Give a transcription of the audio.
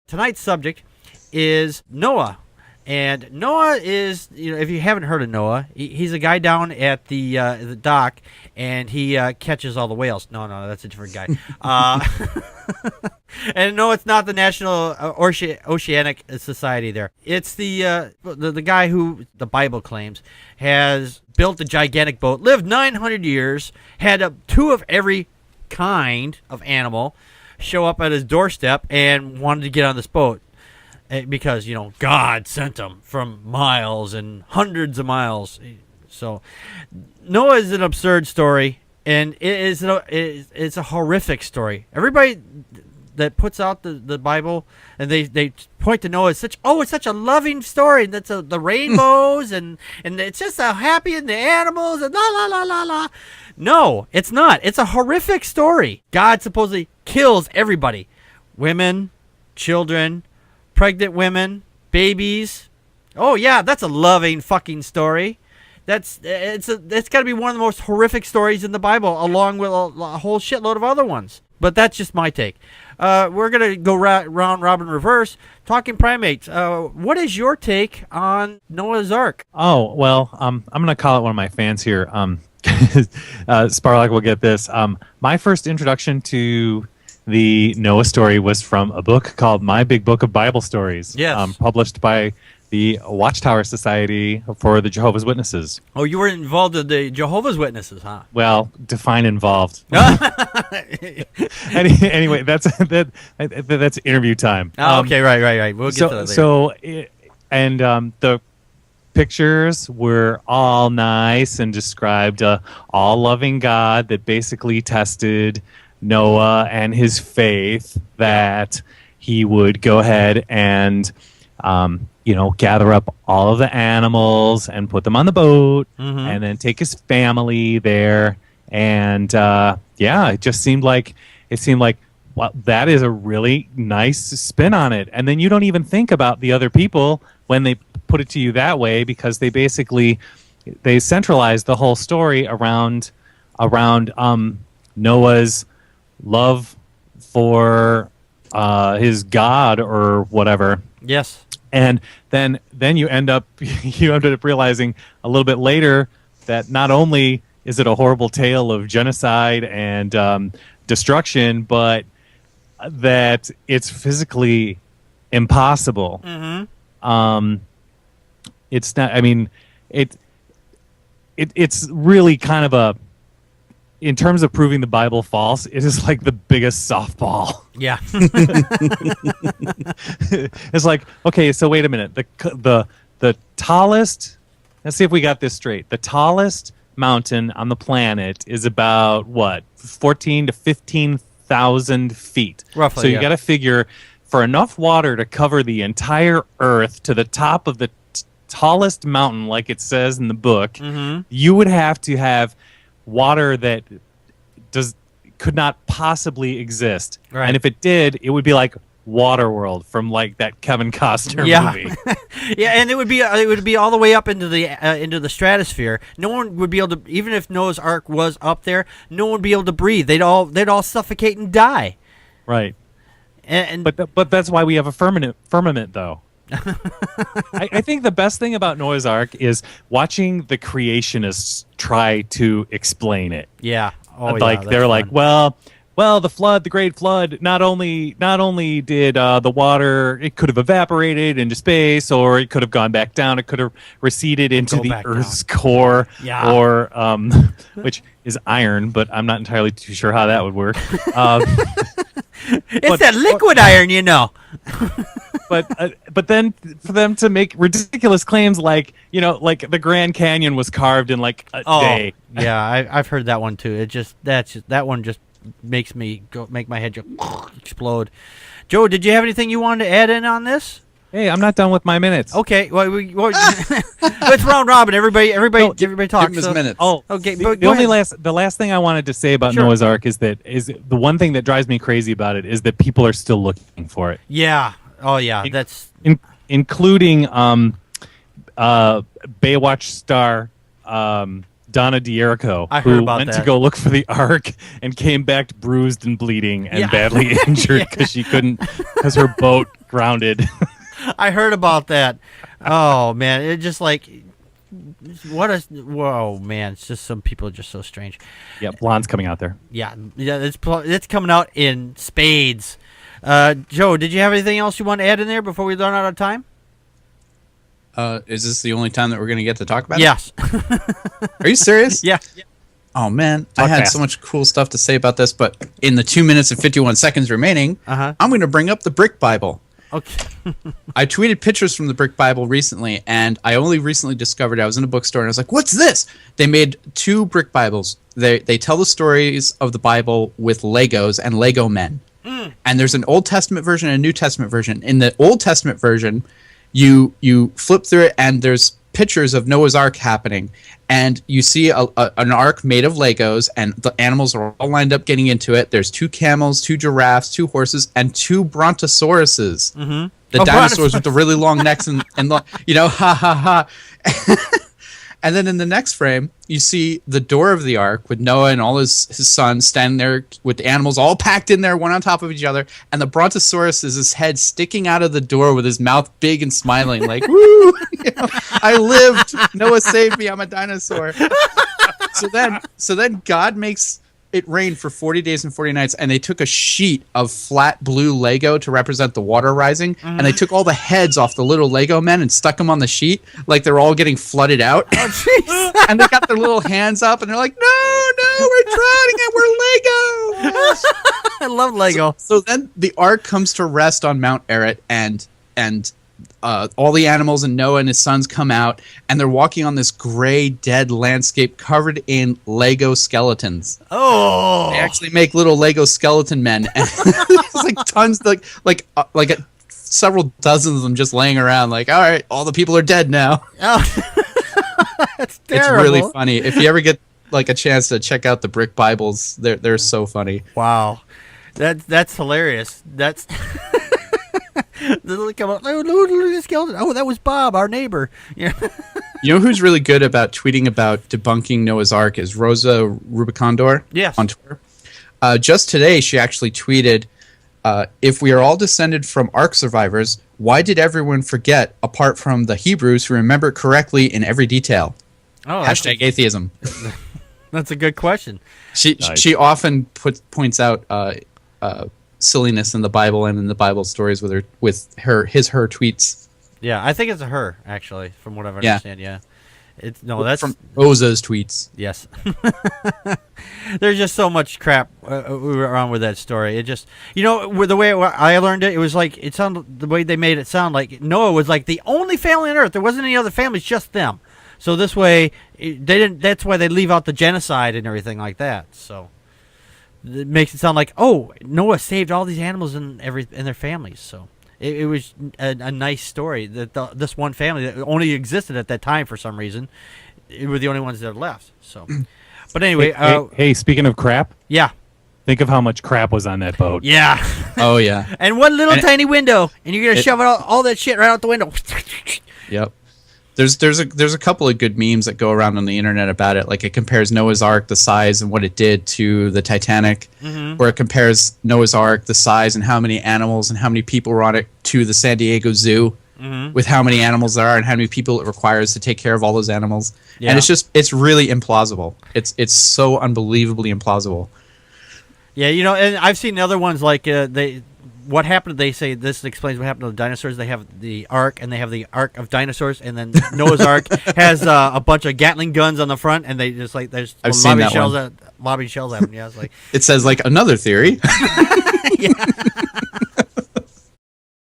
tonight's subject is Noah. And Noah is, if you haven't heard of Noah, he's a guy down at the dock, and he catches all the whales. No, that's a different guy. And no, it's not the National Oceanic Society there. It's the guy who the Bible claims has built a gigantic boat, lived 900 years, had two of every kind of animal show up at his doorstep and wanted to get on this boat. Because, God sent them from miles and hundreds of miles. So Noah is an absurd story, and it's a horrific story. Everybody that puts out the Bible, and they point to Noah as it's such a loving story, and that's the rainbows, and it's just so happy, and the animals, and la la la la la. No, it's not. It's a horrific story. God supposedly kills everybody. Women, children, pregnant women, babies. Oh yeah, that's a loving fucking story. It's got to be one of the most horrific stories in the Bible, along with a whole shitload of other ones. But that's just my take. We're gonna go round robin reverse. Talking primates. What is your take on Noah's Ark? Oh well, I'm gonna call it one of my fans here. Sparlock will get this. My first introduction to the Noah story was from a book called My Big Book of Bible Stories, published by the Watchtower Society for the Jehovah's Witnesses. Oh, you were involved in the Jehovah's Witnesses, huh? Well, define involved. Anyway, that's interview time. Okay, right. We'll get to that later. The pictures were all nice and described all-loving God that basically tested Noah and his faith that he would go ahead and gather up all of the animals and put them on the boat, and then take his family there, and it just seemed like well, that is a really nice spin on it. And then you don't even think about the other people when they put it to you that way, because they basically centralize the whole story around Noah's love for his God or whatever. Yes. And then you end up realizing a little bit later that not only is it a horrible tale of genocide and destruction, but that it's physically impossible. It's not. I mean, it's really kind of a. In terms of proving the Bible false, it is like the biggest softball. Yeah. It's like, okay, so wait a minute. The tallest, let's see if we got this straight. The tallest mountain on the planet is about, 14 to 15,000 feet. Roughly, so you got to figure, for enough water to cover the entire Earth to the top of the tallest mountain, like it says in the book, you would have to have water that could not possibly exist. Right. And if it did, it would be like Waterworld from like that Kevin Costner movie. Yeah, and it would be all the way up into the stratosphere. No one would be able to, even if Noah's Ark was up there, no one would be able to breathe. They'd all suffocate and die. Right. But that's why we have a firmament though. I think the best thing about Noah's Ark is watching the creationists try to explain it. Yeah. They're fun. Like, well, the flood, the great flood, not only did the water, it could have evaporated into space, or it could have gone back down. It could have receded into the Earth's core, or which is iron, but I'm not entirely too sure how that would work. It's that liquid iron, But then for them to make ridiculous claims like the Grand Canyon was carved in like a day. Yeah, I've heard that one too. That one just makes my head just explode. Joe, did you have anything you wanted to add in on this? Hey, I'm not done with my minutes. Okay, well, let's round robin. Everybody talk. Give him his minutes. Oh, okay. The last thing I wanted to say about Noah's Ark is the one thing that drives me crazy about it is that people are still looking for it. Yeah. Oh yeah. That's including Baywatch star Donna D'Errico, who went to go look for the Ark and came back bruised and bleeding and badly injured because her boat grounded. I heard about that. Oh man, it just like whoa man, it's just some people are just so strange. Yep, Blonde's coming out there. Yeah, it's coming out in spades. Joe, did you have anything else you want to add in there before we run out of time? Is this the only time that we're going to get to talk about Yes. it? Are you serious? Yeah. Oh, man. Talk I had fast. so much cool stuff to say about this, but in the 2 minutes and 51 seconds remaining, Uh-huh. I'm going to bring up the Brick Bible. Okay. I tweeted pictures from the Brick Bible recently, and I only recently discovered I was in a bookstore, and I was like, what's this? They made 2 Brick Bibles. They tell the stories of the Bible with Legos and Lego men. And there's an Old Testament version and a New Testament version. In the Old Testament version, you flip through it, and there's pictures of Noah's Ark happening. And you see an ark made of Legos, and the animals are all lined up getting into it. There's 2 camels, 2 giraffes, 2 horses, and 2 brontosauruses. Mm-hmm. The dinosaurs with the really long necks and ha ha ha. And then in the next frame, you see the door of the ark with Noah and all his sons standing there with the animals all packed in there, one on top of each other. And the Brontosaurus is his head sticking out of the door with his mouth big and smiling like, woo, I lived. Noah saved me. I'm a dinosaur. So then God makes it rain for 40 days and 40 nights, and they took a sheet of flat blue Lego to represent the water rising, and they took all the heads off the little Lego men and stuck them on the sheet like they're all getting flooded out. Oh, jeez. And they got their little hands up, and they're like, no, we're drowning and we're Lego. I love Lego. So then the ark comes to rest on Mount Ararat, and all the animals and Noah and his sons come out, and they're walking on this gray, dead landscape covered in Lego skeletons. Oh. They actually make little Lego skeleton men, and it's like tons, several dozen of them just laying around. Like, all right, all the people are dead now. Oh. That's terrible. It's really funny. If you ever get like a chance to check out the Brick Bibles, they're so funny. Wow. That's hilarious. That's They'll come up, oh, look at the skeleton. Oh, that was Bob, our neighbor. Yeah. You know who's really good about tweeting about debunking Noah's Ark is Rosa Rubicondor. Yes. On Twitter. Just today, she actually tweeted, if we are all descended from Ark survivors, why did everyone forget, apart from the Hebrews who remember it correctly in every detail? Oh, Hashtag atheism. That's a good question. She often points out silliness in the Bible and in the Bible stories with her tweets. Yeah, I think it's a her, actually, from what I Yeah. understand. Yeah. That's from Rosa's tweets. Yes. There's just so much crap around with that story. It just, with the way I learned it, it was like, it sounded, the way they made it sound like Noah was like the only family on earth. There wasn't any other families, just them. So this way, that's why they leave out the genocide and everything like that. So it makes it sound like, oh, Noah saved all these animals and their families. So it was a nice story that this one family that only existed at that time for some reason, it were the only ones that left. So, but anyway, Hey, speaking of crap, yeah, think of how much crap was on that boat. yeah, Oh yeah. and one little tiny window, and you're gonna shove all that shit right out the window. Yep. There's a couple of good memes that go around on the internet about it. Like it compares Noah's Ark, the size and what it did, to the Titanic, where it compares Noah's Ark, the size and how many animals and how many people were on it, to the San Diego Zoo, with how many animals there are and how many people it requires to take care of all those animals. Yeah. And it's really implausible. It's so unbelievably implausible. Yeah, and I've seen other ones like what happened. They say this explains what happened to the dinosaurs. They have the Ark, and they have the Ark of Dinosaurs, and then Noah's Ark has a bunch of Gatling guns on the front, and they just like there's I've seen that lobbing shells at them. Yeah, it's like It says like another theory. yeah.